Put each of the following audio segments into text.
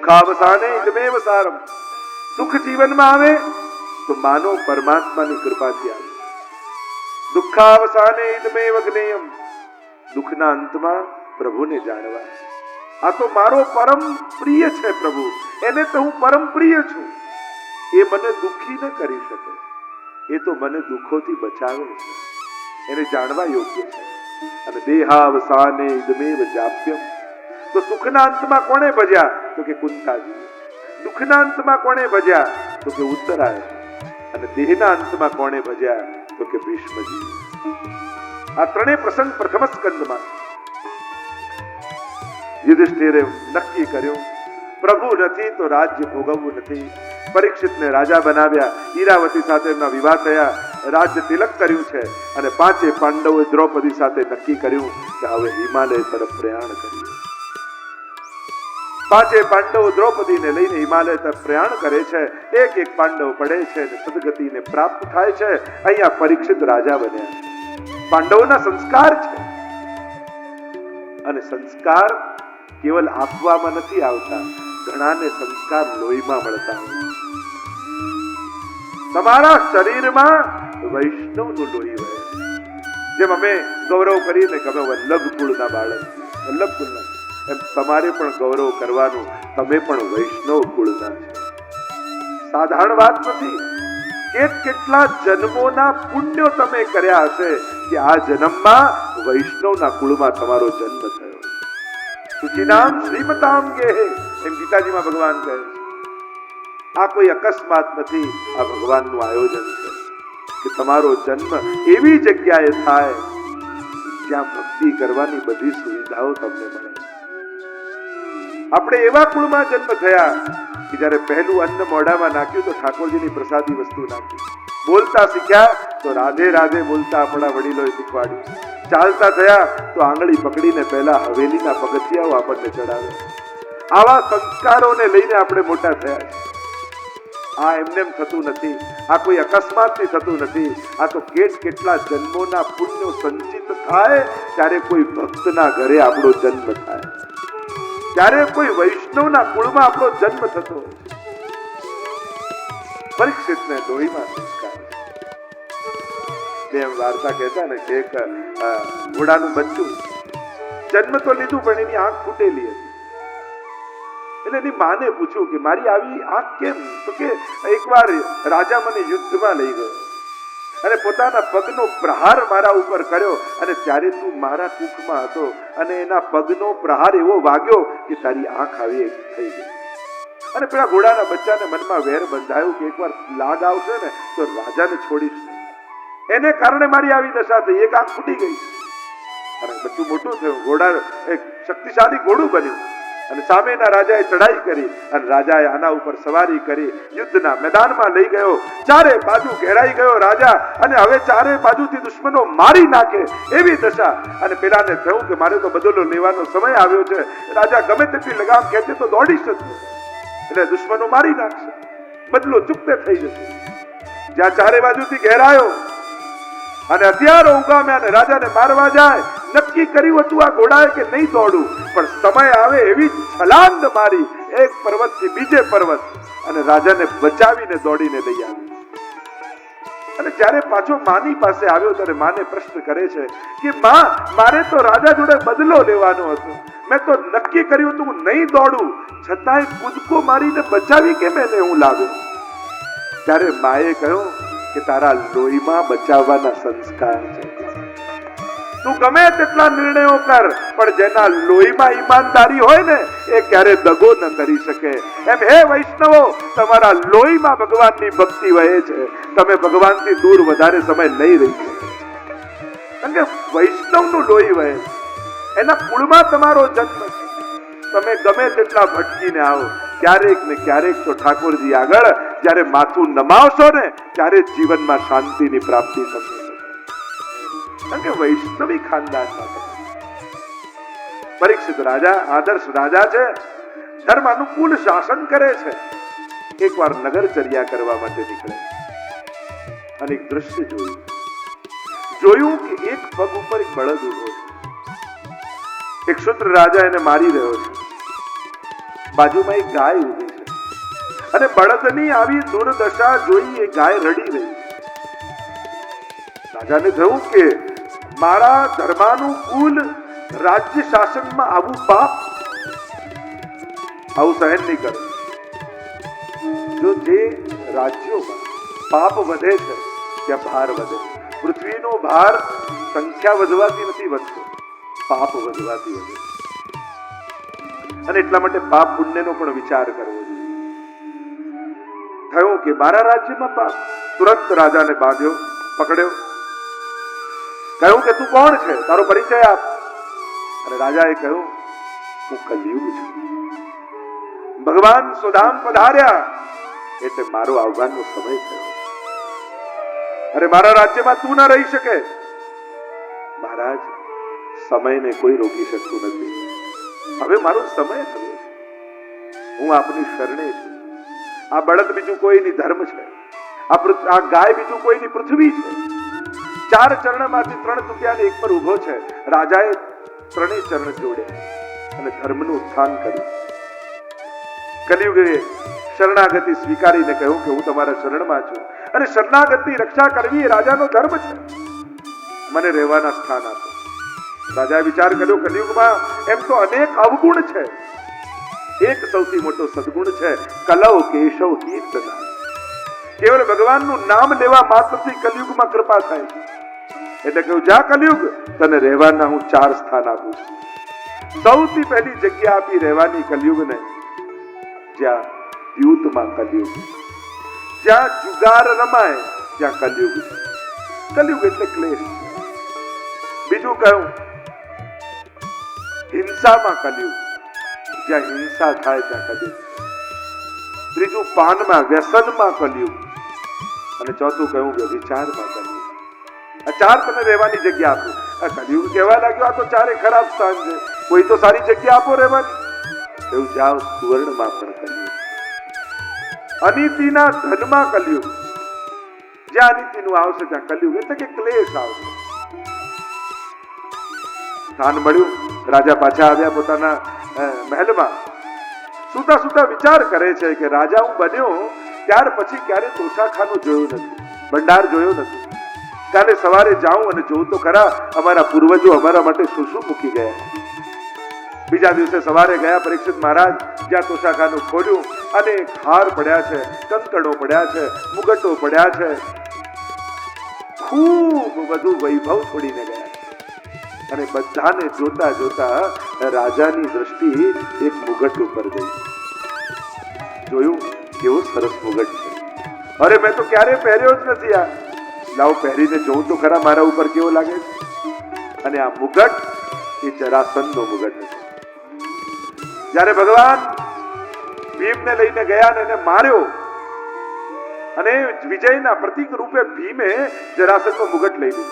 સુખાવસાને ઇદમેવ સારમ. સુખ જીવનમાં આવે તો માનો પરમાત્માની કૃપાથી આવે. દુઃખાવસાને ઇદમેવ જ્ઞેયમ. દુઃખના અંતમાં પ્રભુને જાણવા. આ તો મારો પરમ પ્રિય છે પ્રભુ, એને તો હું પરમ પ્રિય છું. એ મને દુઃખી ન કરી શકે, એ તો મને દુઃખોથી બચાવે છે, એને જાણવા યોગ્ય છે. અને દેહાવસાને ઇદમેવ જાપ્યમ. તો સુખના અંતમાં કોણે ભજ્યા? તો કે કુંતાજી. દુઃખના અંતમાં કોણે ભજ્યા? તો કે ઉત્તરાયણ. અને દેહના અંતમાં કોણે ભજ્યા? તો કે ભીષ્મજી. આ ત્રણેય પ્રસંગ પ્રથમ સ્કંદમાં. યુધિષ્ઠિરે નક્કી કર્યું પ્રભુ નથી તો રાજ્ય ભોગવવું નથી. પરીક્ષિતને રાજા બનાવ્યા, ઈરાવતી સાથે એમના વિવાહ થયા, રાજ્ય તિલક કર્યું છે. અને પાંચે પાંડવોએ દ્રૌપદી સાથે નક્કી કર્યું કે હવે હિમાલય તરફ પ્રયાણ કરીએ. પાંચે પાંડવો દ્રૌપદીને લઈને હિમાલય તરફ પ્રયાણ કરે છે. એક એક પાંડવ પડે છે અને સદગતિને પ્રાપ્ત થાય છે. અહીંયા પરીક્ષિત રાજા બન્યા. પાંડવોના સંસ્કાર છે, અને સંસ્કાર કેવલ આપવામાં નથી આવતા, ઘણાને સંસ્કાર લોહીમાં મળતા હોય. તમારા શરીરમાં વૈષ્ણવનું લોહી વહે. જેમ અમે ગૌરવ કરીને કે અમે વલ્લભ કુળના બાળક, વલ્લભ કુળના, એમ તમારે પણ ગૌરવ કરવાનું, તમે પણ વૈષ્ણવ કુળના છો. સાધારણ વાત નથી. કેટલા જન્મોના પુણ્યો તમે કર્યા હશે કે આ જન્મમાં વૈષ્ણવના કુળમાં તમારો જન્મ થયો. સુચિનામ શ્રીમતામ ગેહે, એમ ગીતાજીમાં ભગવાન કહે છે. આ કોઈ અકસ્માત નથી, આ ભગવાનનું આયોજન છે કે તમારો જન્મ એવી જગ્યાએ થાય જ્યાં ભક્તિ કરવાની બધી સુવિધાઓ તમને મળે. આપણે એવા કુળમાં જન્મ થયા કે જ્યારે પહેલું અન્ન મોઢામાં નાખ્યું તો ઠાકોરજીની પ્રસાદી વસ્તુ નાખી. બોલતા શીખ્યા તો રાધે રાધે બોલતા આપણા વડીલોએ શીખવાડ્યું. ચાલતા થયા તો આંગળી પકડીને પહેલા હવેલીના પગથિયાઓ આપણને ચડાવે. આવા સંસ્કારોને લઈને આપણે મોટા થયા છે. આ એમને થતું નથી, આ કોઈ અકસ્માતથી થતું નથી. આ તો કેટલા જન્મોના પુણ્યો સંચિત થાય ત્યારે કોઈ ભક્તના ઘરે આપણો જન્મ થાય, ત્યારે કોઈ વૈષ્ણવના કુળમાં આપણો જન્મ થતો. પરીક્ષિતને લોહીમાં સંસ્કાર. એમ વાર્તા કહેતા ને કે એક ઘોડાનું બચ્ચું જન્મ તો લીધું પણ એની આંખ ફૂટેલી હતી. એટલે એની માને પૂછ્યું કે મારી આવી આંખ કેમ? તો કે એકવાર રાજા મને યુદ્ધમાં લઈ ગયો અને પોતાના પગનો પ્રહાર મારા ઉપર કર્યો, અને ત્યારે તું મારા કુખમાં હતો અને એના પગનો પ્રહાર એવો વાગ્યો કે તારી આંખ આવી થઈ ગઈ. અને પેલા ઘોડાના બચ્ચાને મનમાં વેર બંધાયું કે એકવાર લાગ આવશે ને તો રાજાને છોડીશ નહીં. એને કારણે મારી આવી દશા થઈ. એક આંખ ફૂટી ગઈ અને બચ્ચું મોટું થયું. ઘોડા એક શક્તિશાળી ઘોડું બન્યું અને સામેના રાજાએ ચડાઈ કરી અને રાજાએ આના ઉપર સવારી કરી યુદ્ધના મેદાનમાં લઈ ગયો. ચારે બાજુ ઘેરાઈ ગયો રાજા, અને હવે ચારે બાજુથી દુશ્મનો મારી નાખે એવી દશા. અને પેલાને થયું કે મારે તો બદલો લેવાનો સમય આવ્યો છે. રાજા ગમે તેટલી લગામ ખેંચે તો દોડી શકશે, એટલે દુશ્મનો મારી નાખશે, બદલો ચૂકતે થઈ જશે. જ્યાં ચારે બાજુથી ઘેરાયો અને હથિયારો ઉગામ્યા અને રાજાને મારવા જાય. નક્કી કર્યું હતું આ ઘોડાએ કે નહીં દોડું, પણ સમય આવે એવી છલાંગ મારી એક પર્વતથી બીજે પર્વત, અને રાજાને બચાવીને દોડીને લઈ આવી. અને જ્યારે પાછો માની પાસે આવ્યો ત્યારે માને પ્રશ્ન કરે છે કે માં, મારે તો રાજા જોડે બદલો લેવાનો હતો, મેં તો નક્કી કર્યું હતું નહીં દોડું, છતાંય કૂદકો મારીને બચાવી કેમ એને હું લાવ્યો? ત્યારે માએ કહ્યું કે તારા લોહીમાં બચાવવાના સંસ્કાર છે. તું ગમે તેટલા નિર્ણયો કર, પણ જેના લોહીમાં ઈમાનદારી હોય ને એ ક્યારે દગો ન કરી શકે. એમ હે વૈષ્ણવો, તમારા લોહીમાં ભગવાનની ભક્તિ વહે છે. તમે ભગવાનથી દૂર વધારે સમય નહીં રહી શકો, કારણ કે વૈષ્ણવનું લોહી વહે, એના કુળમાં તમારો જન્મ છે. તમે ગમે તેટલા ભટકીને આવો, ક્યારેક ને ક્યારેક તો ઠાકોરજી આગળ જ્યારે માથું નમાવશો ને ત્યારે જીવનમાં શાંતિની પ્રાપ્તિ થશે, કારણ કે વૈષ્ણવી ખાનદાનમાં. પરીક્ષિત રાજા આદર્શ રાજા છે, ધર્મ અનુકૂળ શાસન કરે છે. એકવાર નગરચર્યા કરવા માટે નીકળે અને એક દ્રશ્ય જોયું કે એક પગ ઉપર એક બળદ ઉભો છે. એક શૂદ્ર રાજા એને મારી રહ્યો છે. બાજુમાં એક ગાય ઊભી છે અને બળદની આવી દુર્દશા જોઈ એ ગાય રડી રહી. રાજાને થયું કે મારા ધર્માનું કુલ રાજ્ય શાસનમાં આવું પાપ, આવું સહન નહીં કરે. જો જે રાજ્યોમાં પાપ વધે છે ત્યાં ભાર વધે. પૃથ્વીનો ભાર સંખ્યા વધવાથી નથી વધતો, પાપ વધવાથી વધે. અને એટલા માટે પાપ પુણ્યનો પણ વિચાર કરવો જોઈએ. થયું કે મારા રાજ્યમાં પાપ. તુરંત રાજાને બાંધ્યો, પકડ્યો, કહ્યું કે તું કોણ છે, તારો પરિચય આપ. અને રાજાએ કહ્યું હું કલયુગ છું. ભગવાન સુદામ પધાર્યા એટલે મારો આવવાનો સમય થયો. અરે મારા રાજ્યમાં તું ના રહી શકે. મહારાજ, સમયને કોઈ રોકી શકતું નથી. હવે મારો સમય થયો છે. હું આપની શરણે છું. આ બળદ બીજું કોઈની ધર્મ છે, આ ગાય બીજું કોઈની પૃથ્વી છે. 4 ચરણમાંથી 3 તૂટ્યા ને એક પર ઉભો છે. રાજાએ 3 ચરણ જોડ્યા અને ધર્મનું ઉત્થાન કર્યું. કલિયુગે શરણાગતિ સ્વીકારીને કહ્યું કે હું તમારા શરણમાં છું અને શરણાગતની રક્ષા કરવી એ રાજાનો ધર્મ છે. મને રહેવાના સ્થાન આપો. રાજાએ વિચાર કર્યો કલિયુગમાં એમ તો અનેક અવગુણ છે, એક સૌથી મોટો સદગુણ છે કલવ કેશવ કીર્તન. કેવળ ભગવાનનું નામ લેવા માત્રથી કલિયુગમાં કૃપા થાય છે. એટલે કહ્યું જા કલિયુગ, તને રહેવાના હું 4 સ્થાન આપું છું. સૌથી પહેલી જગ્યા આપી રહેવાની કલિયુગને, જ્યાં દ્યુતમાં કલિયુગ, જ્યાં જુગાર રમાય ત્યાં કલિયુગ છે. કલિયુગ એટલે ક્લેશ. બીજું કહ્યું હિંસામાં કલિયુગ, જ્યાં હિંસા થાય ત્યાં કલિયુગ. ત્રીજું પાનમાં વ્યસનમાં કલિયુગ અને ચોથું કહ્યું વ્યભિચારમાં કલિયુગ. આ 4 તને રહેવાની જગ્યા આપું. આ કલિયુગ કહેવા લાગ્યો આ તો 4 ખરાબ સ્થાન છે, કોઈ તો સારી જગ્યા આપો રહેવાની. એવું જાઓ સુવર્ણમાં પણ કલિયુગ, અનિતિના ધનમાં કલિયુગ, જ્યાં અનિતિનું આવશે ત્યાં કલિયુગ એટલે કે ક્લેશ આવશે. સ્થાન મળ્યું. રાજા પાછા આવ્યા પોતાના મહેલમાં. સુતા સુતા વિચાર કરે છે કે રાજા હું બન્યો ત્યાર પછી ક્યારે તોશાખાનું જોયું નથી, ભંડાર જોયો નથી. કાલે સવારે જાઉં અને જોઉં તો ખરા અમારા પૂર્વજો અમારા માટે શું શું મૂકી ગયા. બીજા દિવસે સવારે ગયા પરીક્ષિત મહારાજ, જ્યાં તોશાખાનું ખોલ્યું અને હાર પડ્યા છે, કંકણો પડ્યા છે, મુગટો પડ્યા છે, ખૂબ બધું વૈભવ છોડીને ગયા. અને બધાને જોતા જોતા રાજાની દ્રષ્ટિ એક મુગટ ઉપર ગઈ. જોયું કેવો સરસ મુગટ છે. અરે મેં તો ક્યારે પહેર્યો જ નથી. આ લાવ પહેરીને જોઉં તો ખરા મારા ઉપર કેવો લાગે છે. અને આ મુગટ એ જરાસંધનો મુગટ છે. જ્યારે ભગવાન ભીમને લઈને ગયા ને એને માર્યો અને વિજયના પ્રતીક રૂપે ભીમે જરાસંધનો મુગટ લઈ લીધો.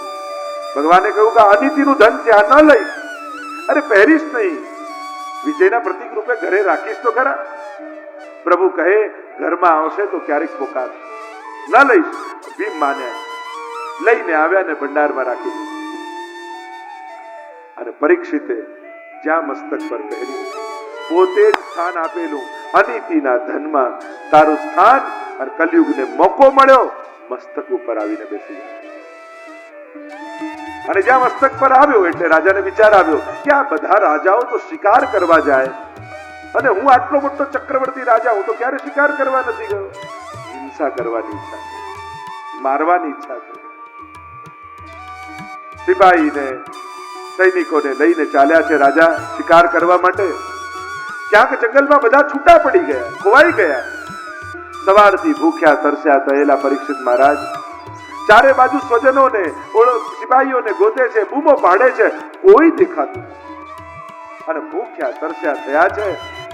ભગવાને કહ્યું કે અનિતિનું ધન ત્યાં ન લઈશ. અરે પહેરીશ નહીં, વિજયના પ્રતીક રૂપે ઘરે રાખીશ તો ખરા. પ્રભુ કહે ઘરમાં આવશે તો ક્યારેક પોકાર ન લઈશ. ભીમ માન્યા, લઈને આવ્યા ને ભંડારમાં રાખી દીધું. અને પરીક્ષિતે જ્યાં મસ્તક પર પહેર્યું, પોતે જ સ્થાન આપેલું અનિતિના ધનમાં તારું સ્થાન. અને કલિયુગને મોકો મળ્યો, મસ્તક ઉપર આવીને બેસી ગયો. અને જ્યાં મસ્તક પર આવ્યો એટલે રાજાને વિચાર આવ્યો કે આ બધા રાજાઓ તો શિકાર કરવા જાય અને હું આટલો મોટો ચક્રવર્તી રાજા, હું તો ક્યારે શિકાર કરવા નથી ગયો. હિંસા કરવાની ઈચ્છા છે, મારવાની ઈચ્છા છે. સિપાહીને સૈનિકોને લઈને ચાલ્યા છે રાજા શિકાર કરવા માટે. ક્યાંક જંગલમાં બધા છૂટા પડી ગયા, ખોવાઈ ગયા. સવારથી ભૂખ્યા તરસ્યા થયેલા પરીક્ષિત મહારાજ ચારે બાજુ સ્વજનોને સિપાહીઓને ગોતે છે, બૂમો પાડે છે, કોઈ દેખાતું. અને ભૂખ્યા તરસ્યા થયા છે.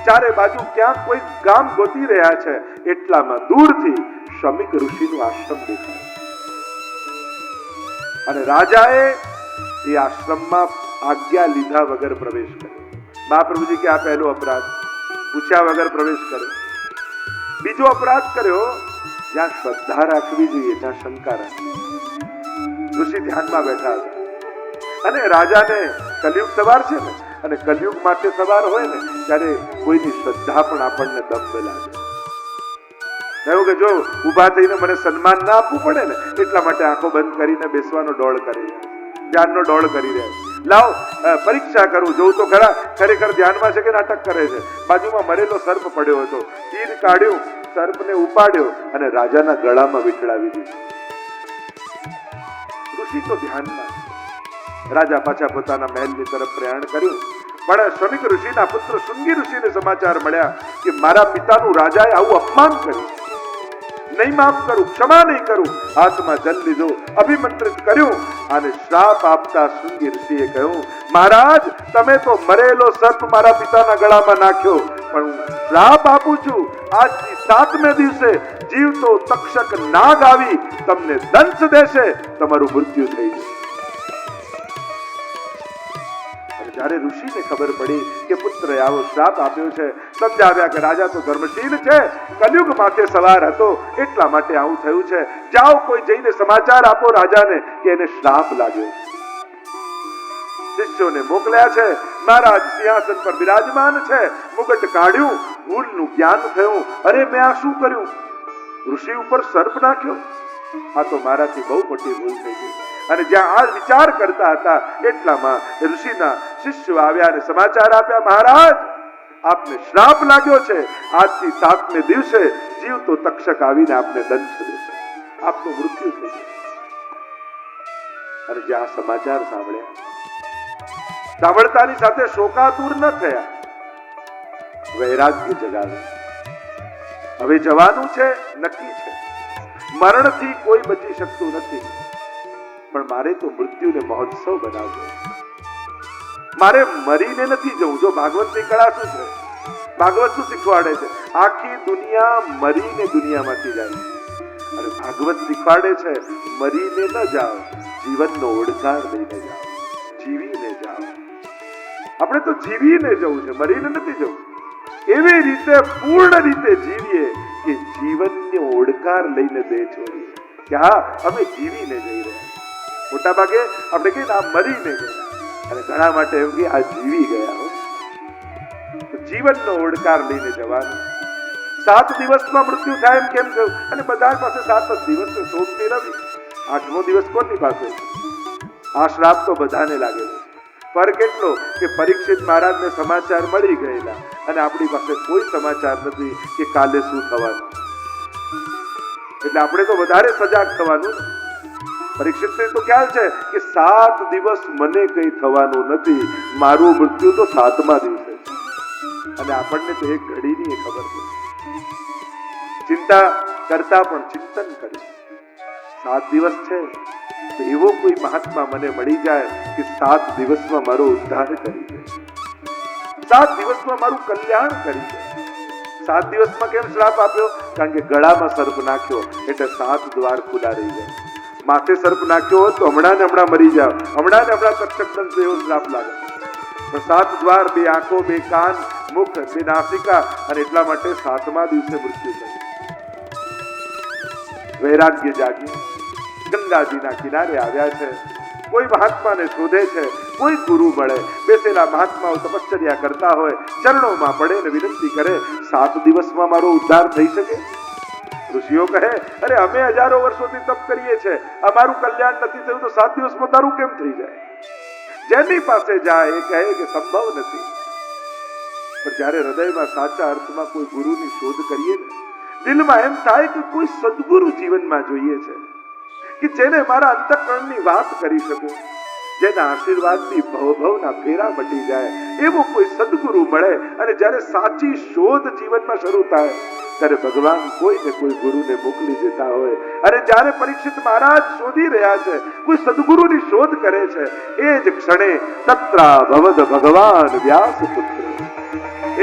ચારે બાજુ ક્યાંક કોઈ ગામ ગોતી રહ્યા છે. એટલામાં દૂરથી શમિક ઋષિનું આશ્રમ દેખાય. અને રાજાએ એ આશ્રમમાં આજ્ઞા લીધા વગર પ્રવેશ કર્યો. મહાપ્રભુજી કે આ પહેલો અપરાધ, પૂછ્યા વગર પ્રવેશ કર્યો. બીજો અપરાધ કર્યો, જ્યાં શ્રદ્ધા રાખવી જોઈએ ત્યાં શંકા રાખવી. ઋષિ ધ્યાનમાં બેઠા હતા અને રાજાને કલિયુગ સવાર છે ને, અને કલયુગ માટે સવાર હોય ને ત્યારે કોઈની શ્રદ્ધા પણ આપણને દંભ લાગે. એવું કે જો ઊભા થઈને મને સન્માન ના આપવું પડે ને એટલા માટે આંખો બંધ કરીને બેસવાનો ડોળ કરી રહ્યા, ધ્યાનનો ડોળ કરી રહ્યા. લાવ પરીક્ષા કરું, જોઉં તો ખરા ખરેખર ધ્યાનમાં છે કે નાટક કરે છે. બાજુમાં મરેલો સર્પ પડ્યો હતો, તીર કાઢ્યું, સર્પને ઉપાડ્યો અને રાજાના ગળામાં વીંટળાવી દીધું. ઋષિ તો ધ્યાનમાં. રાજા પાછા પોતાના મહેલની તરફ પ્રયાણ કર્યું, પણ શ્રમિક ઋષિના પુત્ર શૃંગી ઋષિને સમાચાર મળ્યા કે મારા પિતાનું રાજાએ આવું અપમાન કર્યું, નહીં માફ કરું, ક્ષમા નહીં કરું. હાથમાં જલ લીધો, અભિમંત્રિત કર્યું અને શ્રાપ આપતા શૃંગી ઋષિએ કહ્યું, મહારાજ તમે તો મરેલો સર્પ મારા પિતાના ગળામાં નાખ્યો, પણ હું શ્રાપ આપું છું, આજથી 7મે દિવસે જીવતો તક્ષક નાગ આવી તમને દંશ દેશે, તમારું મૃત્યુ થઈ જશે. જ્યારે ઋષિને ખબર પડી કે પુત્રએ આવો શ્રાપ આપ્યો છે, સમજાવ્યા કે રાજા તો ધર્મશીલ છે, કલયુગ માથે સવાર હતો એટલા માટે આવું થયું છે. જાઓ કોઈ જઈને સમાચાર આપો રાજાને કે એને શ્રાપ લાગ્યો. શિષ્યોને મોકલ્યા છે. મહારાજ સિંહાસન પર બિરાજમાન છે, મુગટ કાઢ્યું, ભૂલનું જ્ઞાન થયું. અરે મેં આ શું કર્યું? ઋષિ ઉપર સર્પ નાખ્યો? આ તો મારાથી બહુ મોટી ભૂલ થઈ ગઈ. અને જ્યાં આ વિચાર કરતા હતા એટલામાં ઋષિના શિષ્યો આવ્યા અને સમાચાર આપ્યા, મહારાજ આપને શ્રાપ લાગ્યો છે, આજથી 7મે દિવસે જીવતો તક્ષક આવીને આપને દંશ દેશે, આપનું મૃત્યુ થઈ જશે. અને જ્યાં સમાચાર સાંભળ્યા, સાંભળતાની સાથે શોકાતુર ન થયા, વૈરાગ્ય જગાવ્યું. હવે જવાનું છે, નક્કી છે, મરણથી કોઈ બચી શકતું નથી, પણ મારે તો મૃત્યુને મહોત્સવ બનાવવો. મારે મરીને નથી જવું. જો ભાગવતની કળા શું છે, ભાગવત શું શીખવાડે છે? આખી દુનિયા મરીને દુનિયામાંથી જાય, અને ભાગવત શીખવાડે છે મરીને ન જાઓ, જીવનનો ઓડકાર લઈને જાઓ, જીવીને જાઓ. આપણે તો જીવીને જવું છે, મરીને નથી જવું. એવી રીતે પૂર્ણ રીતે જીવીએ કે જીવનનો ઓડકાર લઈને દે છોડીએ કે હા અમે જીવીને જઈ રહ્યા. મોટા ભાગે આપણે કહીએ આ મરીને ગયા, અને ઘણા માટે એમ કે આ જીવી ગયા. જીવનનો ઓડકાર લઈને જવાનું. 7 દિવસમાં મૃત્યુ થાય એમ કેમ કહ્યું? અને બધા પાસે 7 જ દિવસ છે, સોમથી રવિ. 8મો દિવસ કોની પાસે? આ શ્રાપ તો બધાને લાગેલો છે. ફરક એટલો કે પરીક્ષિત મહારાજને સમાચાર મળી ગયેલા અને આપણી પાસે કોઈ સમાચાર નથી કે કાલે શું થવાનું. એટલે આપણે તો વધારે સજાગ થવાનું. પરીક્ષિતને તો ખ્યાલ છે કે 7 દિવસ મને કઈ થવાનું નથી, મારું મૃત્યુ તો 7મા દિવસે છે. અને આપણને તો એક ઘડીની ખબર છે. ચિંતા કરતા પણ ચિંતન કરે. 7 દિવસ છે તો એવો કોઈ મહાત્મા મને મળી જાય કે 7 દિવસમાં મારો ઉદ્ધાર કરી દે, 7 દિવસમાં મારું કલ્યાણ કરી દે. 7 દિવસમાં કેમ શ્રાપ આપ્યો? કારણ કે ગળામાં સર્પ નાખ્યો એટલે 7 દ્વાર ખુલ્લા રહી જાય. માથે સર્પ નાખ્યો હોત તો હમણાં ને હમણાં મરી જાવ, હમણાં ને હમણાં તક્ષક દંશ એવો શ્રાપ લાગે. પણ 7 દ્વાર, 2 આંખો, 2 કાન, મુખ, 2 નાસિકા, અને એટલા માટે 7મા દિવસે મૃત્યુ થયું. વૈરાગ્ય જાગી ગંગાજીના કિનારે આવ્યા છે. કોઈ મહાત્માને શોધે છે, કોઈ ગુરુ મળે. બેસેલા મહાત્માઓ તપશ્ચર્યા કરતા હોય, ચરણોમાં પડે ને વિનંતી કરે, 7 દિવસમાં મારો ઉદ્ધાર થઈ શકે? ઋષિઓ કહે, અરે અમે હજારો વર્ષોથી તપ કરીએ છીએ, અમારું કલ્યાણ નથી થયું તો 7 દિવસમાં તારું કેમ થઈ જાય? જેની પાસે જાય એ કહે કે સંભવ નથી. પણ જ્યારે હૃદયમાં સાચા અર્થમાં કોઈ ગુરુની શોધ કરીએ ને, દિલમાં એમ થાય કે કોઈ સદગુરુ જીવનમાં જોઈએ છે કે જેને મારા અંતઃકરણની વાત કરી શકે, જેના આશીર્વાદથી ભવભવના ફેરા મટી જાય, એવો કોઈ સદગુરુ મળે. અને જ્યારે સાચી શોધ જીવનમાં શરૂ થાય ત્યારે ભગવાન કોઈ ને કોઈ ગુરુને મોકલી દેતા હોય. અને જ્યારે પરીક્ષિત મહારાજ શોધી રહ્યા છે, કોઈ સદગુરુની શોધ કરે છે, એ જ ક્ષણે તત્રા ભવદ ભગવાન વ્યાસ પુત્ર.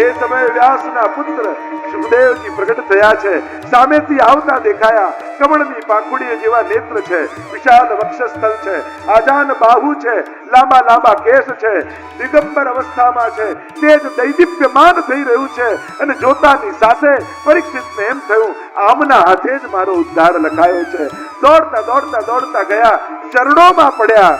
એ સમયે વ્યાસના પુત્ર સુખદેવજી પ્રગટ થયા છે. સામેથી આવતા દેખાયા. કમળની પાંખુડીઓ જેવા નેત્ર છે, વિશાળ વક્ષસ્થળ છે, આજાન બાહુ છે, લાંબા લાંબા કેસ છે, દિગંબર અવસ્થામાં છે, તેજ દૈદીપ્યમાન થઈ રહ્યું છે. અને જોતાની સાથે પરીક્ષિતને એમ થયું આમના હાથે જ મારો ઉદ્ધાર લખાયો છે. દોડતા દોડતા દોડતા ગયા, ચરણોમાં પડ્યા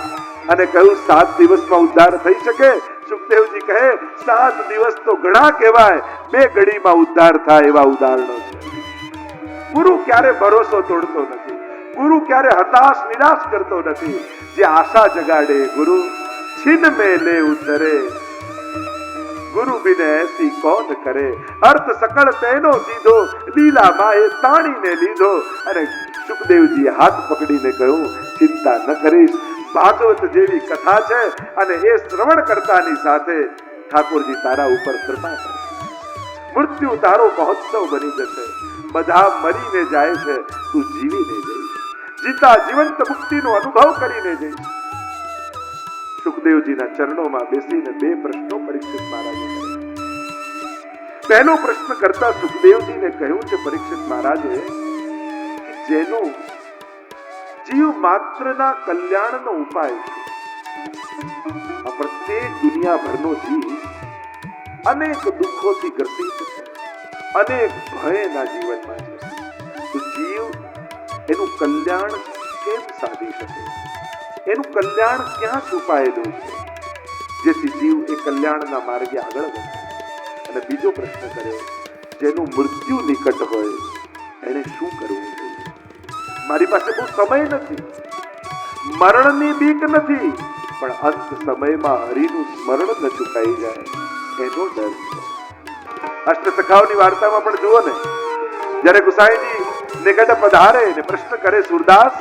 અને કહ્યું 7 દિવસમાં ઉદ્ધાર થઈ શકે? સુખદેવજી કહે 7 દિવસ તો ઘણા કહેવાય, 2 ઘડીમાં ઉદ્ધાર થાય એવા ઉદાહરણો છે. ગુરુ ક્યારે ભરોસો તોડતો નથી, ગુરુ ક્યારે હતાશ નિરાશ કરતો નથી. જે આશા જગાડે ગુરુ છીન में ले उतरे, गुरु बिन ऐसी कौन करे, अर्थ सकल तेनो सीधो, લીલા માએ તાણીને લીધો. અને સુખદેવજી હાથ પકડીને કહ્યું ચિંતા ન કરીશ, ભાગવત જેવી કથા છે અને એ શ્રવણ કરતાની સાથે ઠાકોરજી તારા ઉપર કૃપા કરે. મૃત્યુ તારો મહોત્સવ બની જશે. બધા મરીને જાય છે, તું જીવીને જઈશ, જીતા જીવંત મુક્તિનો અનુભવ કરીને જઈશ. સુખદેવજીના ચરણોમાં બેસીને 2 પ્રશ્નો પરીક્ષિત મહારાજે કર્યા. પહેલો પ્રશ્ન કરતા સુખદેવજીને કહ્યું છે પરીક્ષિત મહારાજે, જેનો જીવ માત્રના કલ્યાણનો ઉપાય છે. આ પ્રત્યેક દુનિયાભરનો જીવ અનેક દુઃખોથી ગ્રસિત છે, અનેક ભયના જીવનમાં છે. તો જીવ એનું કલ્યાણ કેમ સાધી શકે, એનું કલ્યાણ ક્યાં છુપાયેલું છે, જેથી જીવ એ કલ્યાણના માર્ગે આગળ વધે. અને બીજો પ્રશ્ન કર્યો, જેનું મૃત્યુ નિકટ હોય એને શું કરવું જોઈએ? મારી પાસે બહુ સમય નથી, મરણની બીક નથી, પણ અંત સમયમાં હરિનું સ્મરણ ન ચૂકાઈ જાય એનો ડર છે. અષ્ટસખાઓની વાર્તામાં પણ જુઓ ને, જ્યારે ગુસાઈજી નિકટ પધારે ને પ્રશ્ન કરે, સુરદાસ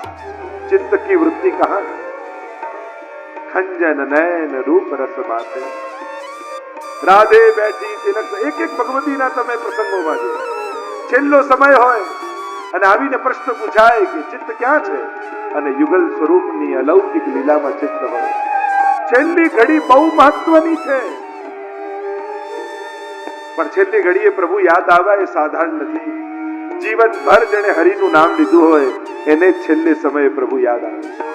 ચિત્ત કી વૃત્તિ કહા, ખંજન નયન રૂપ રસ માતે, રાધે બેઠી તિલક. એક ભગવતીના તમે પ્રસંગોમાં જો, છેલ્લો સમય હોય અને આવીને પ્રશ્ન પૂછાય કે ચિત્ત ક્યાં છે, અને યુગલ સ્વરૂપની અલૌકિક લીલામાં ચિત્ત હોય. છેલ્લી ઘડી બહુ મહત્વની છે, પણ છેલ્લી ઘડીએ પ્રભુ યાદ આવે એ સાધારણ નથી. જીવનભર જેણે હરિનું નામ લીધું હોય એને છેલ્લે સમયે પ્રભુ યાદ આવે.